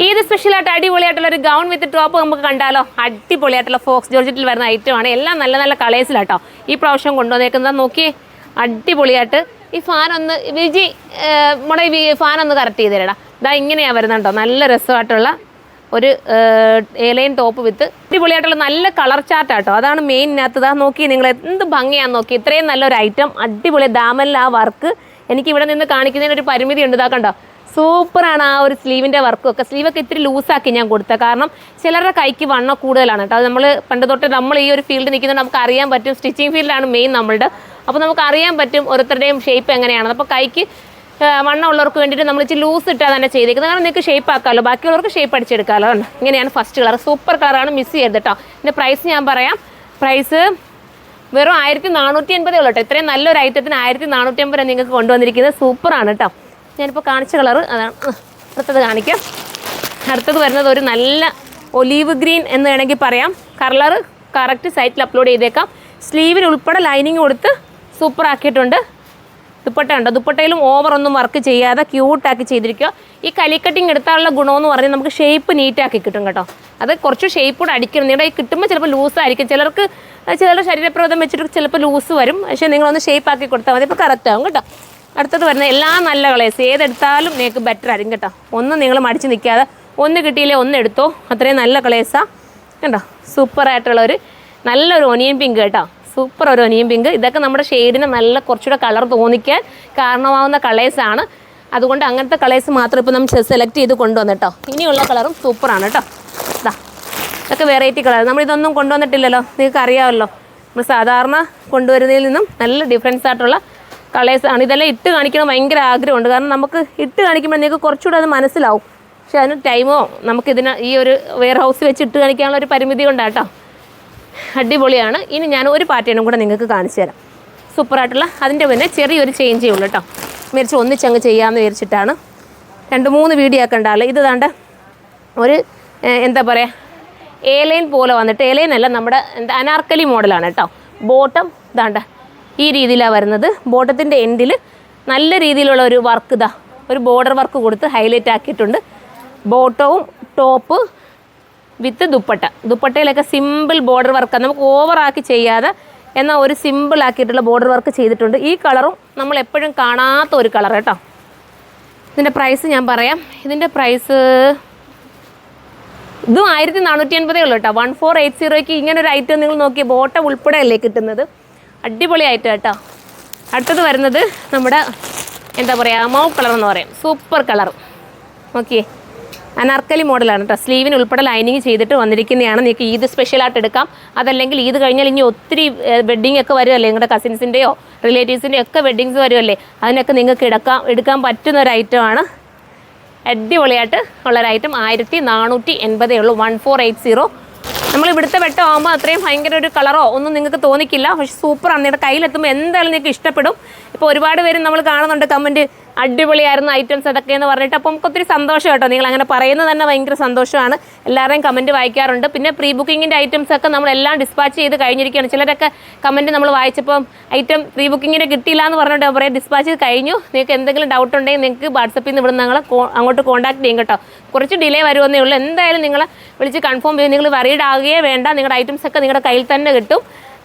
ഇത് സ്പെഷ്യലായിട്ട് അടിപൊളിയായിട്ടുള്ള ഒരു ഗൗൺ വിത്ത് ടോപ്പ് നമുക്ക് കണ്ടാലോ. അടിപൊളിയായിട്ടുള്ള ഫോക്സ് ജോർജറ്റിൽ വരുന്ന ഐറ്റമാണ്. എല്ലാം നല്ല നല്ല കളേഴ്സിലാട്ടോ ഈ പ്രാവശ്യം കൊണ്ടുവന്നേക്കുന്നത്. നോക്കി അടിപൊളിയായിട്ട്. ഈ ഫാൻ ഒന്ന് വിജി നമ്മുടെ ഈ ഫാൻ ഒന്ന് കറക്റ്റ് ചെയ്ത് തരടാ. ഇതാ ഇങ്ങനെയാണ് വരുന്നുണ്ടോ. നല്ല രസമായിട്ടുള്ള ഒരു എലൈൻ ടോപ്പ് വിത്ത് അടിപൊളിയായിട്ടുള്ള നല്ല കളർ ചാർട്ടാട്ടോ. അതാണ് മെയിനിനകത്ത്. ഇതാ നോക്കി നിങ്ങൾ എന്ത് ഭംഗിയാന്ന് നോക്കി. ഇത്രയും നല്ലൊരു ഐറ്റം. അടിപൊളി ദാമനിൽ ആ വർക്ക് എനിക്ക് ഇവിടെ നിന്ന് കാണിക്കുന്നതിന് ഒരു പരിമിതി ഉണ്ട്. ഇതാ കണ്ടോ, സൂപ്പറാണ് ആ ഒരു സ്ലീവിൻ്റെ വർക്കും ഒക്കെ. സ്ലീവൊക്കെ ഇത്തിരി ലൂസാക്കി ഞാൻ കൊടുത്തത്. കാരണം ചിലരുടെ കൈക്ക് വണ്ണം കൂടുതലാണ് കേട്ടോ. അത് നമ്മൾ പണ്ട് തൊട്ട് നമ്മൾ ഈ ഒരു ഫീൽഡ് നിൽക്കുന്നത് നമുക്ക് അറിയാൻ പറ്റും. സ്റ്റിച്ചിങ് ഫീൽഡാണ് മെയിൻ നമ്മളുടെ. അപ്പോൾ നമുക്ക് അറിയാൻ പറ്റും ഓരോരുത്തരുടെയും ഷേപ്പ് എങ്ങനെയാണ്. അപ്പോൾ കൈക്ക് വണ്ണം ഉള്ളവർക്ക് വേണ്ടിയിട്ട് നമ്മൾ ഇച്ചിരി ലൂസ് ഇട്ടാൽ തന്നെ ചെയ്തേക്കുന്നത്. കാരണം നിങ്ങൾക്ക് ഷേപ്പ് ആക്കാമല്ലോ, ബാക്കിയുള്ളവർക്ക് ഷേപ്പ് അടിച്ചെടുക്കാമല്ലോ. ഇങ്ങനെയാണ് ഫസ്റ്റ് കളർ. സൂപ്പർ കളറാണ്, മിസ് ചെയ്യരുത് കേട്ടോ. ഇതിൻ്റെ പ്രൈസ് ഞാൻ പറയാം. പ്രൈസ് വെറും 1480 ഉള്ളൂ കേട്ടോ. ഇത്രയും നല്ലൊരു ഐറ്റത്തിന് 1450 നിങ്ങൾക്ക് കൊണ്ടുവന്നിരിക്കുന്നത്. സൂപ്പറാണ് കേട്ടോ. ഞാനിപ്പോൾ കാണിച്ച കളറ് അതാണ്. അടുത്തത് കാണിക്കാം. അടുത്തത് വരുന്നത് ഒരു നല്ല ഒലീവ് ഗ്രീൻ എന്ന് വേണമെങ്കിൽ പറയാം. കളറ് കറക്റ്റ് സൈറ്റിൽ അപ്ലോഡ് ചെയ്തേക്കാം. സ്ലീവിൽ ഉൾപ്പെടെ ലൈനിങ് കൊടുത്ത് സൂപ്പറാക്കിയിട്ടുണ്ട്. ദുപ്പട്ട ഉണ്ടോ, ദുപ്പട്ടയിലും ഓവറൊന്നും വർക്ക് ചെയ്യാതെ ക്യൂട്ടാക്കി ചെയ്തിരിക്കുക. ഈ കലിക്കട്ടിങ് എടുത്താലുള്ള ഗുണമെന്ന് പറഞ്ഞാൽ നമുക്ക് ഷേപ്പ് നീറ്റാക്കി കിട്ടും കേട്ടോ. അത് കുറച്ച് ഷേപ്പ് കൂടെ അടിക്കണം. നിങ്ങളുടെ ഈ കിട്ടുമ്പോൾ ചിലപ്പോൾ ലൂസായിരിക്കും. ചിലരുടെ ശരീരപ്രവൃതം വെച്ചിട്ട് ചിലപ്പോൾ ലൂസ് വരും. പക്ഷേ നിങ്ങളൊന്ന് ഷേപ്പ് ആക്കി കൊടുത്താൽ മതി. ഇപ്പോൾ കറക്റ്റ് ആവും കേട്ടോ. അടുത്തത് വരുന്ന എല്ലാം നല്ല കളേഴ്സ്. ഏതെടുത്താലും നിങ്ങൾക്ക് ബെറ്റർ ആയിരിക്കും കേട്ടോ. ഒന്നും നിങ്ങൾ മടിച്ച് നിൽക്കാതെ ഒന്ന് കിട്ടിയില്ലേ ഒന്ന് എടുത്തോ. അത്രയും നല്ല കളേഴ്സാണ് കേട്ടോ. സൂപ്പറായിട്ടുള്ളൊരു നല്ലൊരു ഒനിയൻ പിങ്ക് കേട്ടോ. സൂപ്പർ ഒരു ഒനിയൻ പിങ്ക്. ഇതൊക്കെ നമ്മുടെ ഷെയ്ഡിന് നല്ല കുറച്ചുകൂടെ കളർ തോന്നിക്കാൻ കാരണമാവുന്ന കളേഴ്സാണ്. അതുകൊണ്ട് അങ്ങനത്തെ കളേഴ്സ് മാത്രം ഇപ്പോൾ നമ്മൾ സെലക്ട് ചെയ്ത് കൊണ്ടുവന്നിട്ടോ. ഇനിയുള്ള കളറും സൂപ്പറാണ് കേട്ടോ. ഇതാ ഇതൊക്കെ വെറൈറ്റി കളർ. നമ്മളിതൊന്നും കൊണ്ടുവന്നിട്ടില്ലല്ലോ, നിങ്ങൾക്ക് അറിയാമല്ലോ. നമ്മൾ സാധാരണ കൊണ്ടുവരുന്നതിൽ നിന്നും നല്ല ഡിഫറൻസ് ആയിട്ടുള്ള കളേഴ്സാണ്. ഇതെല്ലാം ഇട്ട് കാണിക്കണം ഭയങ്കര ആഗ്രഹമുണ്ട്. കാരണം നമുക്ക് ഇട്ട് കാണിക്കുമ്പോൾ നിങ്ങൾക്ക് കുറച്ചുകൂടെ അത് മനസ്സിലാവും. പക്ഷെ അതിന് ടൈമോ നമുക്കിതിന് ഈ ഒരു വെയർ ഹൗസ് വെച്ച് ഇട്ട് കാണിക്കാനുള്ള ഒരു പരിമിതി കൊണ്ടാട്ടോ. അടിപൊളിയാണ്. ഇനി ഞാൻ ഒരു പാറ്റേണും കൂടെ നിങ്ങൾക്ക് കാണിച്ചു തരാം. സൂപ്പറായിട്ടുള്ള അതിൻ്റെ പിന്നെ ചെറിയൊരു ചേഞ്ചേ ഉള്ളൂ കേട്ടോ. മേടിച്ച് ഒന്നിച്ചങ്ങ് ചെയ്യാമെന്ന് വിചാരിച്ചിട്ടാണ്. 2-3 വീഡിയോ ഒക്കെ ഉണ്ടാവില്ല. ഇത് ദാണ്ട ഒരു എന്താ പറയുക എലൈൻ പോലെ വന്നിട്ട്, എലൈൻ അല്ല നമ്മുടെ അനാർക്കലി മോഡലാണ് കേട്ടോ. ബോട്ടം ദാണ്ട ഈ രീതിയിലാണ് വരുന്നത്. ബോട്ടത്തിൻ്റെ എൻഡിൽ നല്ല രീതിയിലുള്ള ഒരു വർക്ക് ഇതാ ഒരു ബോർഡർ വർക്ക് കൊടുത്ത് ഹൈലൈറ്റ് ആക്കിയിട്ടുണ്ട്. ബോട്ടവും ടോപ്പ് വിത്ത് ദുപ്പട്ടയിലൊക്കെ സിമ്പിൾ ബോർഡർ വർക്കാണ്. നമുക്ക് ഓവറാക്കി ചെയ്യാതെ എന്നാൽ ഒരു സിമ്പിൾ ആക്കിയിട്ടുള്ള ബോർഡർ വർക്ക് ചെയ്തിട്ടുണ്ട്. ഈ കളറും നമ്മൾ എപ്പോഴും കാണാത്ത ഒരു കളർ കേട്ടോ. ഇതിൻ്റെ പ്രൈസ് ഞാൻ പറയാം. ഇതിൻ്റെ പ്രൈസ് ഇതും 1480 ഉള്ളൂ കേട്ടോ. 1480 ഇങ്ങനെ ഒരു ഐറ്റം നിങ്ങൾ നോക്കി ബോട്ടം ഉൾപ്പെടെ അല്ലേ കിട്ടുന്നത്. അടിപൊളി ഐറ്റം കേട്ടോ. അടുത്തത് വരുന്നത് നമ്മുടെ എന്താ പറയുക മൗ കളർ എന്ന് പറയും. സൂപ്പർ കളർ നോക്കിയേ. അനാർക്കലി മോഡലാണ് കേട്ടോ. സ്ലീവിന് ഉൾപ്പെടെ ലൈനിങ് ചെയ്തിട്ട് വന്നിരിക്കുന്നതാണ്. നിങ്ങൾക്ക് ഈദ് സ്പെഷ്യലായിട്ട് എടുക്കാം. അതല്ലെങ്കിൽ ഈദ് കഴിഞ്ഞാൽ ഇനി ഒത്തിരി വെഡ്ഡിങ് ഒക്കെ വരുമല്ലേ, നിങ്ങളുടെ കസിൻസിൻ്റെയോ റിലേറ്റീവ്സിൻ്റെയോ ഒക്കെ വെഡ്ഡിങ്സ് വരുമല്ലേ. അതിനൊക്കെ നിങ്ങൾക്ക് എടുക്കാൻ പറ്റുന്ന ഒരു ഐറ്റമാണ്. അടിപൊളിയായിട്ട് ഉള്ളൊരു ഐറ്റം. 1480 ഉള്ളൂ. 1480. നമ്മൾ ഇവിടുത്തെ വെട്ടമാകുമ്പോൾ അത്രയും ഭയങ്കര ഒരു കളറോ ഒന്നും നിങ്ങൾക്ക് തോന്നിക്കില്ല. പക്ഷേ സൂപ്പറാണ്. നിങ്ങളുടെ കയ്യിലെത്തുമ്പോൾ എന്തായാലും നിങ്ങൾക്ക് ഇഷ്ടപ്പെടും. ഇപ്പോൾ ഒരുപാട് പേര് നമ്മൾ കാണുന്നുണ്ട് കമൻറ്റ് അടിപൊളിയായിരുന്ന ഐറ്റംസ് അതൊക്കെയെന്ന് പറഞ്ഞിട്ട്. അപ്പോൾ നമുക്ക് ഒത്തിരി സന്തോഷം കേട്ടോ. നിങ്ങൾ അങ്ങനെ പറയുന്നത് തന്നെ ഭയങ്കര സന്തോഷമാണ്. എല്ലാവരുടെയും കമൻറ്റ് വായിക്കാറുണ്ട്. പിന്നെ പ്രീ ബുക്കിങ്ങിൻ്റെ ഐറ്റംസൊക്കെ നമ്മളെല്ലാം ഡിസ്പാച്ച് ചെയ്ത് കഴിഞ്ഞിരിക്കുകയാണ്. ചിലരൊക്കെ കമൻറ്റ് നമ്മൾ വായിച്ചപ്പം ഐറ്റം പ്രീ ബുക്കിങ്ങിന് കിട്ടിയില്ല എന്ന് പറഞ്ഞിട്ട് പറയാം ഡിസ്പാച്ച് കഴിഞ്ഞു. നിങ്ങൾക്ക് എന്തെങ്കിലും ഡൗട്ട് ഉണ്ടെങ്കിൽ നിങ്ങൾക്ക് വാട്സപ്പിൽ നിന്ന് ഇവിടെ ഞങ്ങൾ അങ്ങോട്ട് കോൺടാക്ട് ചെയ്യും കേട്ടോ. കുറച്ച് ഡിലേ വരുമെന്നേ ഉള്ളൂ. എന്തായാലും നിങ്ങളെ വിളിച്ച് കൺഫേം ചെയ്യും. നിങ്ങൾ വറീഡ് ആകുകയേ വേണ്ട. നിങ്ങളുടെ ഐറ്റംസൊക്കെ നിങ്ങളുടെ കയ്യിൽ തന്നെ കിട്ടും.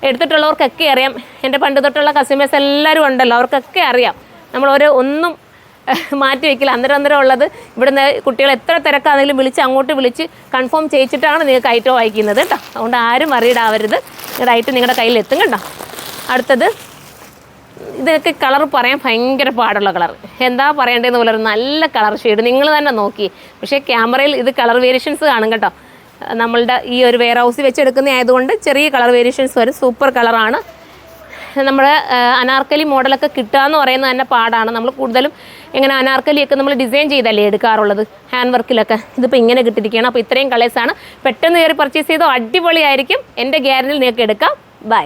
എടുത്തിട്ടുള്ളവർക്കൊക്കെ അറിയാം. എൻ്റെ പണ്ട് തൊട്ടുള്ള കസ്റ്റമേഴ്സ് എല്ലാവരും ഉണ്ടല്ലോ, അവർക്കൊക്കെ അറിയാം. ഒന്നും മാറ്റി വയ്ക്കില്ല. അന്നേരം ഉള്ളത് ഇവിടുന്ന് കുട്ടികൾ എത്ര തിരക്കാണെങ്കിലും അങ്ങോട്ട് വിളിച്ച് കൺഫേം ചെയ്യിച്ചിട്ടാണ് നിങ്ങൾക്ക് ഐറ്റം അയക്കുന്നത് കേട്ടോ. അതുകൊണ്ട് ആരും അറിയിടാവരുത്. നിങ്ങളുടെ ഐറ്റം നിങ്ങളുടെ കയ്യിൽ എത്തും കേട്ടോ. അടുത്തത് ഇതൊക്കെ കളർ പറയാൻ ഭയങ്കര പാടുള്ള കളർ. എന്താ പറയേണ്ടതെന്ന് പോലെ നല്ല കളർ ഷെയ്ഡ് നിങ്ങൾ തന്നെ നോക്കി. പക്ഷേ ക്യാമറയിൽ ഇത് കളർ വേരിയേഷൻസ് കാണും കേട്ടോ. നമ്മളുടെ ഈ ഒരു വെയർ ഹൗസിൽ വെച്ചെടുക്കുന്ന ആയതുകൊണ്ട് ചെറിയ കളർ വേരിയേഷൻസ് വരും. സൂപ്പർ കളറാണ്. നമ്മുടെ അനാർക്കലി മോഡലൊക്കെ കിട്ടുക എന്ന് പറയുന്നത് തന്നെ പാടാണ്. നമ്മൾ കൂടുതലും ഇങ്ങനെ അനാർക്കലിയൊക്കെ നമ്മൾ ഡിസൈൻ ചെയ്തല്ലേ എടുക്കാറുള്ളത് ഹാൻഡ് വർക്കിലൊക്കെ. ഇതിപ്പോൾ ഇങ്ങനെ കിട്ടിയിരിക്കുകയാണ്. അപ്പോൾ ഇത്രയും കളേഴ്സാണ്. പെട്ടെന്ന് കയറി പർച്ചേസ് ചെയ്തോ, അടിപൊളിയായിരിക്കും. എൻ്റെ ഗ്യാരണ്ടിയിൽ നിങ്ങൾക്ക് എടുക്കാം. ബൈ.